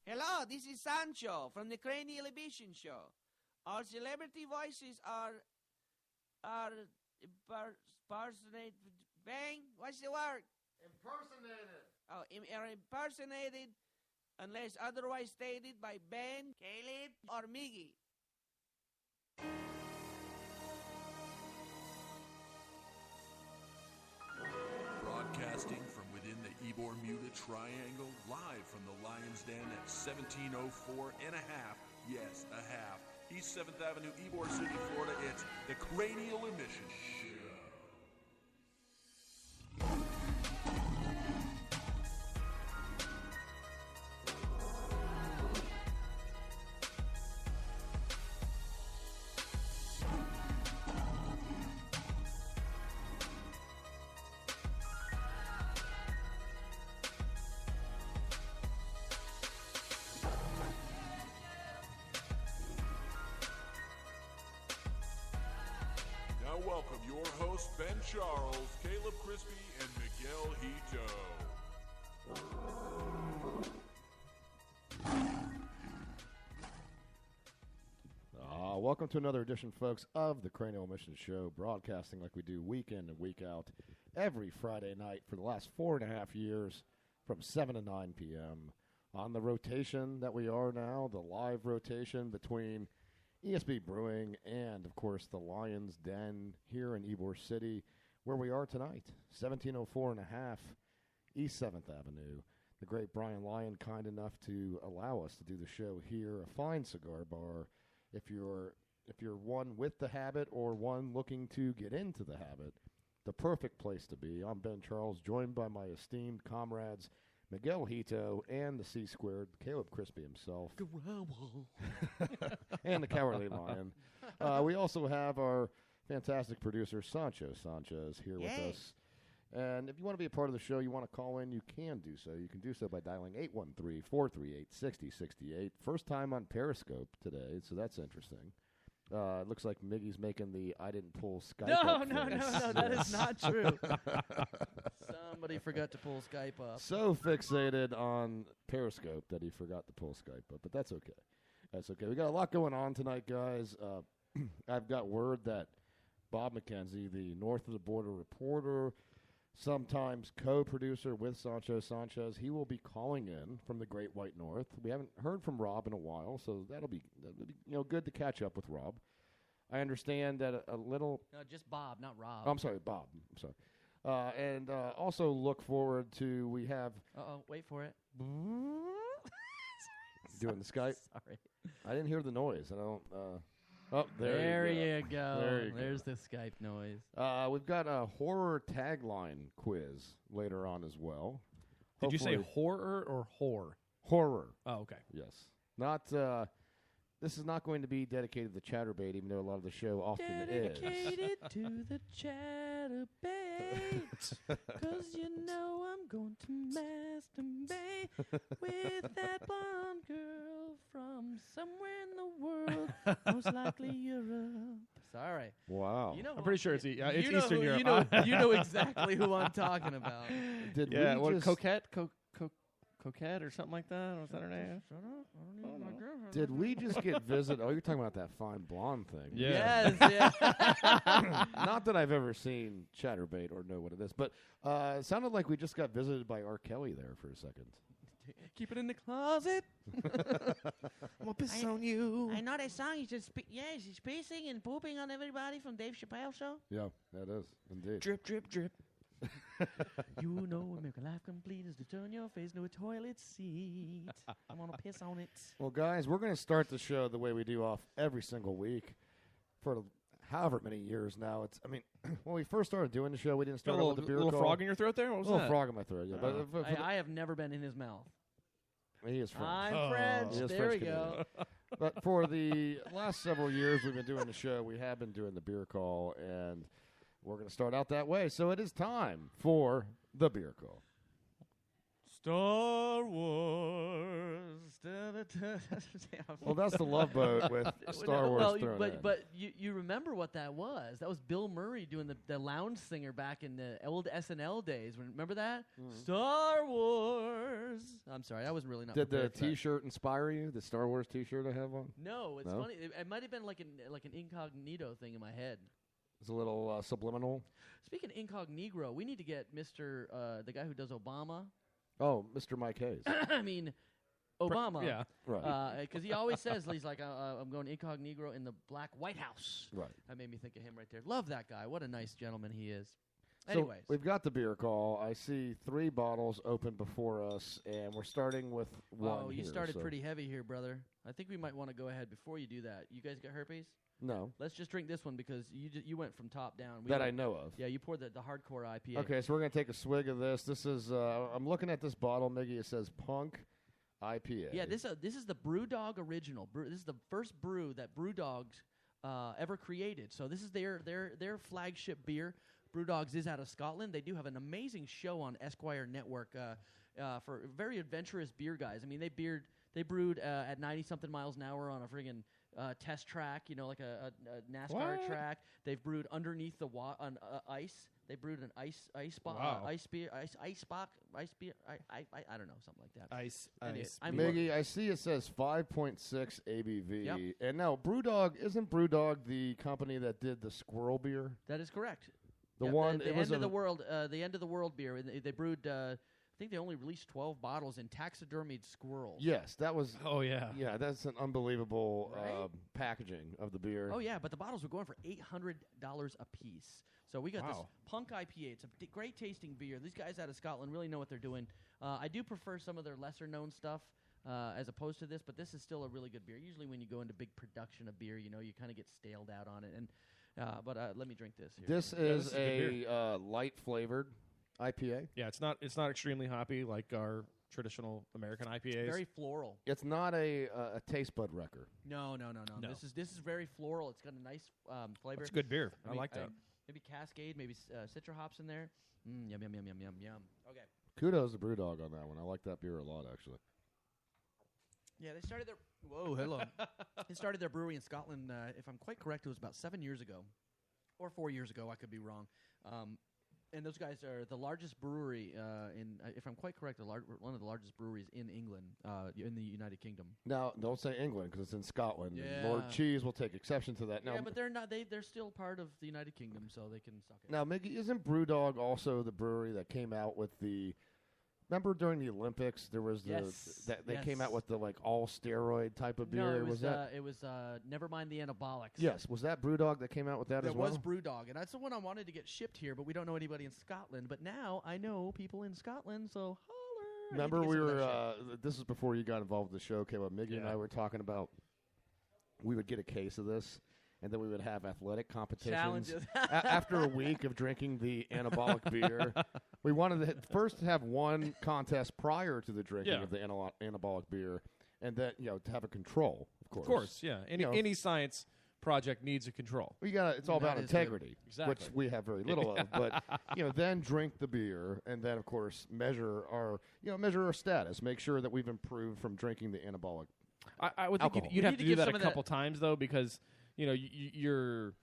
Hello, this is Sancho from the Cranial Emission Show. Our celebrity voices are impersonate. Bang? What's the word? Impersonated. Oh, are impersonated unless otherwise stated by Ben, Caleb, or Miggy. Broadcasting from within the Ybor Muta Triangle, live from the Lion's Den at 1704 and a half, yes, a half, East 7th Avenue, Ybor City, Florida. It's the Cranial Emission Show. Now welcome your hosts, Ben Charles, Caleb Crispy, and Miguel Hito. Welcome to another edition, folks, of the Cranial Emission Show, broadcasting like we do week in and week out every Friday night for the last 4.5 years from 7 to 9 p.m. on the rotation that we are now, the live rotation between ESB Brewing and, of course, the Lion's Den here in Ybor City, where we are tonight, 1704 and a half East 7th Avenue. The great Brian Lyon kind enough to allow us to do the show here, a fine cigar bar. If you're one with the habit or one looking to get into the habit, the perfect place to be. I'm Ben Charles, joined by my esteemed comrades Miguel Hito and the C-Squared, Caleb Crispy himself. And the Cowardly Lion. We also have our fantastic producer, Sancho Sanchez, here with us. And if you want to be a part of the show, you want to call in, you can do so. You can do so by dialing 813-438-6068. First time on Periscope today, so that's interesting. It looks like Miggy's making the I didn't pull Skype up No, face. that is not true. Somebody forgot to pull Skype up. So fixated on Periscope that he forgot to pull Skype up, but that's okay. That's okay. We got a lot going on tonight, guys. I've got word that Bob McKenzie, the North of the Border reporter, sometimes co-producer with Sancho Sanchez, he will be calling in from the Great White North. We haven't heard from Rob in a while, so that'll be good to catch up with Rob. I understand that a little. No, just Bob, not Rob. Oh, I'm sorry, Bob. I'm sorry. And also look forward to, we have. Wait for it. Doing the Skype. Sorry, I didn't hear the noise. I don't. There you go. There you There's go. the Skype noise. We've got a horror tagline quiz later on as well. Did you say Hopefully- horror or whore? horror? Oh, okay. Yes. Not. This is not going to be dedicated to Chatterbait, even though a lot of the show often is. Dedicated to the chatterbait, 'cause you know I'm going to masturbate with that blonde girl from somewhere in the world, most likely Europe. Sorry. Wow. You know I'm pretty sure it's you know Eastern who- Europe. You know exactly who I'm talking about. Did Yeah, we what, just, Coquette or something like that? Was that her name? Shut up. I don't even know my girlfriend. Did we just get visit? Oh, you're talking about that fine blonde thing. Yeah. Yes, yeah. Not that I've ever seen Chatterbait or know what it is, but it sounded like we just got visited by R. Kelly there for a second. Keep it in the closet. I'm gonna piss on you. I know that song. He's just he's pissing and pooping on everybody from Dave Chappelle show. Yeah, that is indeed. Drip, drip, drip. You know what make a life complete is to turn your face into a toilet seat. I want to piss on it. Well, guys, we're going to start the show the way we do off every single week for however many years now. When we first started doing the show, we didn't Got start a out with the beer little call. frog in your throat there? What was A little that? frog in my throat, yeah. Oh. But I have never been in his mouth. he is French. I'm French. He is There we French go. But for the last several years we've been doing the show, we have been doing the beer call, and we're going to start out that way. So it is time for the beer call. Star Wars. Da, da, da, Well, that's the Love Boat with Star Wars thrown in. But you remember what that was? That was Bill Murray doing the lounge singer back in the old SNL days. Remember that? Star Wars. I'm sorry, I was really not. Did the prepared for that. T-shirt inspire you? The Star Wars T-shirt I have on? No, it's No? funny. It might have been like an incognito thing in my head. It's a little subliminal. Speaking of incognito, we need to get Mr. The guy who does Obama. Oh, Mr. Mike Hayes. I mean, Obama. Yeah. Right. Because he always says, he's like, I'm going incognito in the Black White House. Right. That made me think of him right there. Love that guy. What a nice gentleman he is. So Anyways. we've got the beer call. I see 3 bottles open before us, and we're starting with one. Oh, you here, started so- pretty heavy here, brother. I think we might want to go ahead before you do that. You guys got herpes? No, Let's just drink this one because you went from top down. that I know of. Yeah, you poured the hardcore IPA. Okay, so we're gonna take a swig of this. This is I'm looking at this bottle, Miggy. It says Punk IPA. Yeah, this is the BrewDog original. This is the first brew that BrewDogs ever created. So this is their flagship beer. BrewDogs is out of Scotland. They do have an amazing show on Esquire Network for very adventurous beer guys. I mean, they brewed at 90-something miles an hour on a friggin' test track, like a NASCAR What? track. They've brewed underneath the on ice. They brewed an ice spot, Wow. ice beer. I don't know, something like that. Ice. Anyway, Ice. I'm Miggy, I see it says 5.6 ABV. Yep. And now isn't BrewDog the company that did the squirrel beer? That is correct. The Yep, one the it was end of a- the world, the end of the world beer. And they brewed. I think they only released 12 bottles in taxidermied squirrels. Yes, that was. Oh yeah. Yeah, that's an unbelievable Right? packaging of the beer. Oh yeah, but the bottles were going for $800 a piece. So we got this Wow. Punk IPA. It's a great tasting beer. These guys out of Scotland really know what they're doing. I do prefer some of their lesser known stuff as opposed to this, but this is still a really good beer. Usually when you go into big production of beer, you kind of get staled out on it. And but let me drink this here. This this is is a good a light flavored IPA. Yeah, it's not extremely hoppy like our traditional American IPAs. Very floral. It's not a taste bud wrecker. No. No. This is very floral. It's got a nice flavor. It's good beer. I mean, like that. Maybe Cascade, maybe citra hops in there. Yum. Okay. Kudos to BrewDog on that one. I like that beer a lot, actually. Yeah, they started their. Whoa, hello. They started their brewery in Scotland. If I'm quite correct, it was about 7 years ago, or 4 years ago. I could be wrong. And those guys are the largest brewery if I'm quite correct, one of the largest breweries in England, in the United Kingdom. Now, don't say England because it's in Scotland. and Yeah. Lord Cheese will take exception to that. Now, Yeah, but they're not. They're still part of the United Kingdom, so they can suck it. now, Miggy, isn't BrewDog also the brewery that came out with the? Remember during the Olympics, there was Yes, they came yes. out with the all steroid type of beer. No, it was that? it was never mind the anabolics. Yes, was that BrewDog that came out with that There as well? was BrewDog, and that's the one I wanted to get shipped here, but we don't know anybody in Scotland. But now I know people in Scotland, so holler. I need to Remember, get we some of were. that shit. This is before you got involved with the show. Came up. Miggy and Yeah. I were talking about. We would get a case of this, and then we would have athletic competitions. Challenges. After a week of drinking the anabolic beer, we wanted to first have one contest prior to the drinking Yeah. of the anabolic beer, and then to have a control, of course. Of course, yeah. Any You know, any science project needs a control. We got it's all That about is good. integrity, Exactly. which we have very little of. But then drink the beer, and then of course measure our status, make sure that we've improved from drinking the anabolic. I would think Alcohol. you'd We have need to to do give that some a of that- couple times though, because your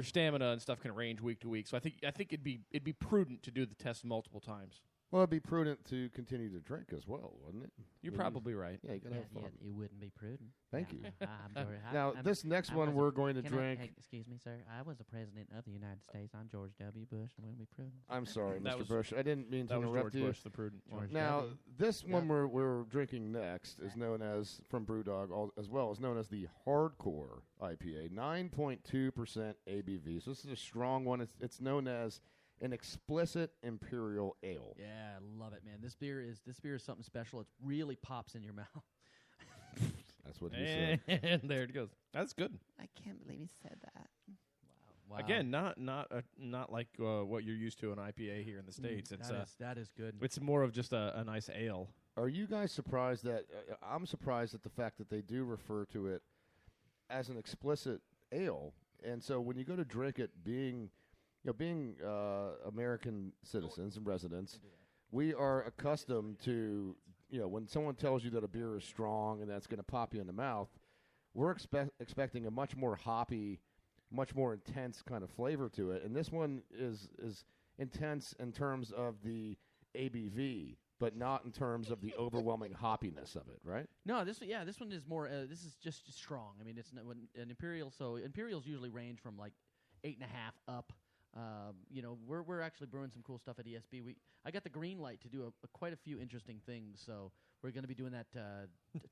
stamina and stuff can range week to week. So I think it'd be prudent to do the test multiple times. Well, it'd be prudent to continue to drink as well, wouldn't it? You're I mean, probably right. Yeah, you gotta have fun. it wouldn't be prudent. Thank you. I'm sorry. Now, this next one we're going to drink. Excuse me, sir. I was the president of the United States. I'm George W. Bush, and we'll be prudent. I'm sorry, That Mr. was- Bush. I didn't mean to That was interrupt George you. Bush, the prudent one. George Now, W. this one we're drinking next is known as, from BrewDog as well, is known as the Hardcore IPA, 9.2% ABV. So this is a strong one. It's known as an explicit imperial ale. Yeah, I love it, man. This beer is something special. It really pops in your mouth. That's what he said. And there it goes. That's good. I can't believe he said that. Wow. Again, not like what you're used to an IPA here in the States. It's that is good. it's more of just a nice ale. Are you guys surprised that I'm surprised at the fact that they do refer to it as an explicit ale, and so when you go to drink it, being American citizens and residents, we are accustomed to when someone tells you that a beer is strong and that's going to pop you in the mouth, we're expecting a much more hoppy, much more intense kind of flavor to it. And this one is intense in terms of the ABV, but not in terms of the overwhelming hoppiness of it, right? No, this one is more. This is just strong. I mean, it's not, when an imperial. So imperials usually range from like 8.5 up. We're actually brewing some cool stuff at ESB. I got the green light to do quite a few interesting things. So we're going to be doing that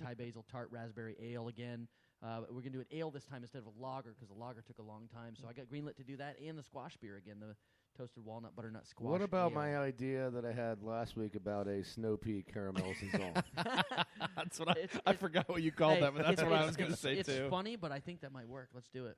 Thai basil tart raspberry ale again. We're going to do an ale this time instead of a lager because the lager took a long time. So I got green lit to do that and the squash beer again, the toasted walnut butternut squash. What about ale. my idea that I had last week about a snow peak caramel saison? That's what I forgot what you called that, but that's what I was going to say too. It's funny, but I think that might work. Let's do it.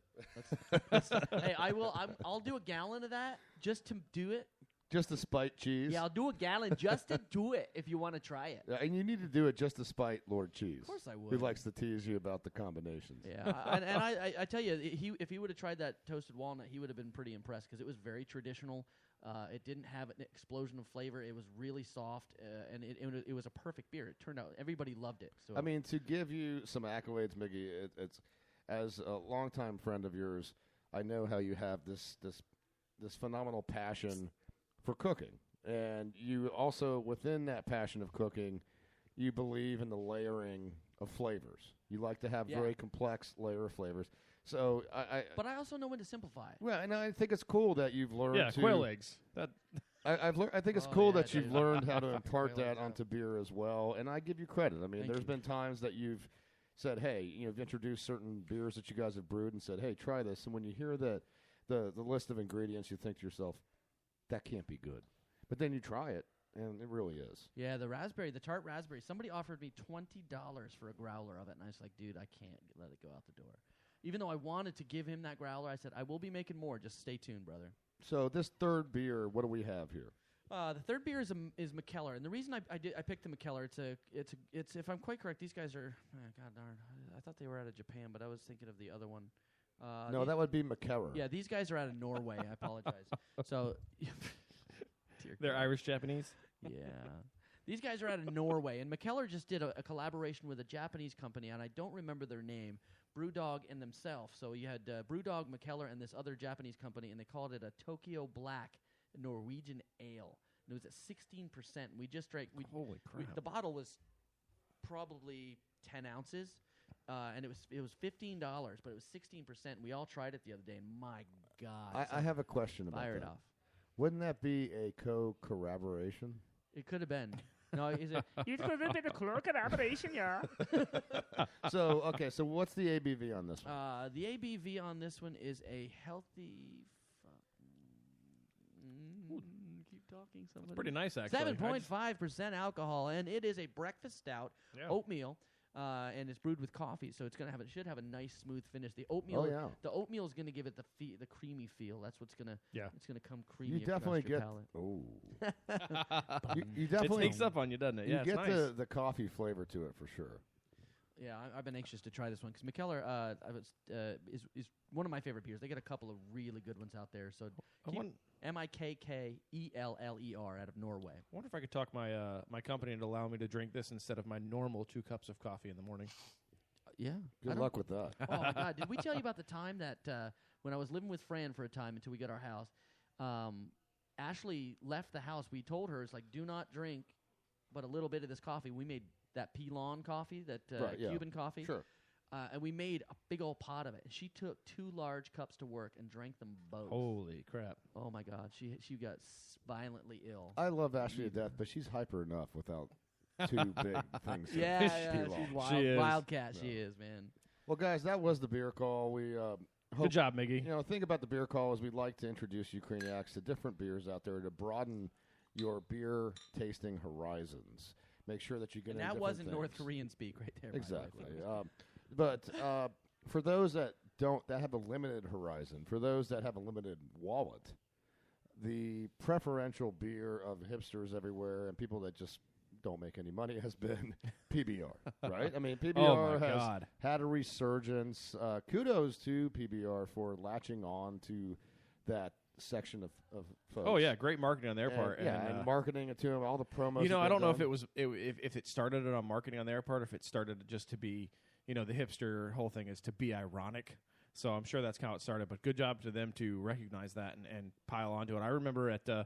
Hey, I'll do a gallon of that just to do it. Just to spite cheese? Yeah, I'll do a gallon just to do it if you want to try it. And you need to do it just to spite Lord Cheese. Of course I would. Who likes to tease you about the combinations. Yeah, and I tell you, if he would have tried that toasted walnut, he would have been pretty impressed because it was very traditional. It didn't have an explosion of flavor. It was really soft, and it was a perfect beer. It turned out everybody loved it. So I mean, to give you some accolades, Miggy, it's as a longtime friend of yours, I know how you have this phenomenal passion for cooking, and you also, within that passion of cooking, you believe in the layering of flavors. You like to have very complex layer of flavors. So but I also know when to simplify it. Well, and I think it's cool that you've learned. Yeah, to, quail eggs. That I think it's cool that you've learned how to impart that onto beer as well, and I give you credit. I mean, there's been times that you've said, "Hey, you've introduced certain beers that you guys have brewed, and said, "Hey, try this." And when you hear the list of ingredients, you think to yourself, "That can't be good," but then you try it, and it really is. Yeah, the tart raspberry. Somebody offered me $20 for a growler of it, and I was like, "Dude, I can't let it go out the door." Even though I wanted to give him that growler, I said, I will be making more. Just stay tuned, brother. So this third beer, what do we have here? The third beer is Mikkeller, and the reason I picked the Mikkeller, it's if I'm quite correct, these guys are God darn. I thought they were out of Japan, but I was thinking of the other one. No, that would be McKellar. Yeah, these guys are out of Norway. I apologize. So they're Irish Japanese. Yeah. These guys are out of Norway, and Mikkeller just did a collaboration with a Japanese company, and I don't remember their name, Brewdog and themselves. So you had Brewdog, Mikkeller, and this other Japanese company, and they called it a Tokyo Black Norwegian Ale. And it was at 16%. We just drank. Holy crap! The bottle was probably 10 ounces, and it was $15, but it was 16%. We all tried it the other day, and my God! I have a question about fired that. off. Wouldn't that be a co-corroboration? It could have been. No, is it? It could have been a collaboration, yeah. So what's the ABV on this one? The ABV on this one is a healthy. Keep talking. Somebody. It's pretty nice, actually. 7.5% alcohol, and it is a breakfast stout, oatmeal, and it's brewed with coffee, so it should have a nice smooth finish. The oatmeal, the oatmeal is going to give it the creamy feel. That's what's gonna. Yeah. It's going to come creamy. You definitely across your get. palate. You definitely it sneaks up on you, doesn't it? You Yeah, get it's nice. the coffee flavor to it for sure. Yeah, I've been anxious to try this one because Mikkeller is one of my favorite beers. They got a couple of really good ones out there. So Mikkeller out of Norway. I wonder if I could talk my company into allowing me to drink this instead of my normal 2 cups of coffee in the morning. Yeah. Good luck with that. Oh my God! Did we tell you about the time that when I was living with Fran for a time until we got our house, Ashley left the house. We told her, it's like, do not drink but a little bit of this coffee. We made that Pilon coffee, that Cuban coffee. Sure. And we made a big old pot of it. She took 2 large cups to work and drank them both. Holy crap. Oh, my God. She got violently ill. I love Ashley to death, but she's hyper enough without 2 big things. Yeah, Pilon. she's wild. She is. Wildcat, she is, man. Well, guys, that was the beer call. We hope, Good job, Miggy. Think about the beer call as we'd like to introduce Ukrainiacs to different beers out there to broaden your beer tasting horizons. Make sure that you get And into that different wasn't things. North Korean speak right there. by the way, Exactly. folks. But for those that have a limited horizon, for those that have a limited wallet, the preferential beer of hipsters everywhere and people that just don't make any money has been PBR, right? I mean, PBR has had a resurgence. Kudos to PBR for latching on to that section of folks. Oh yeah, great marketing on their part. And marketing it to them, all the promos. You know, that I don't know they've if it was if it started it on marketing on their part, or if it started just to be, the hipster whole thing is to be ironic. So I'm sure that's how it started. But good job to them to recognize that and pile onto it. I remember at the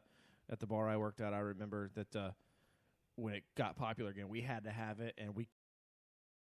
bar I worked at, I remember that when it got popular again, we had to have it, and we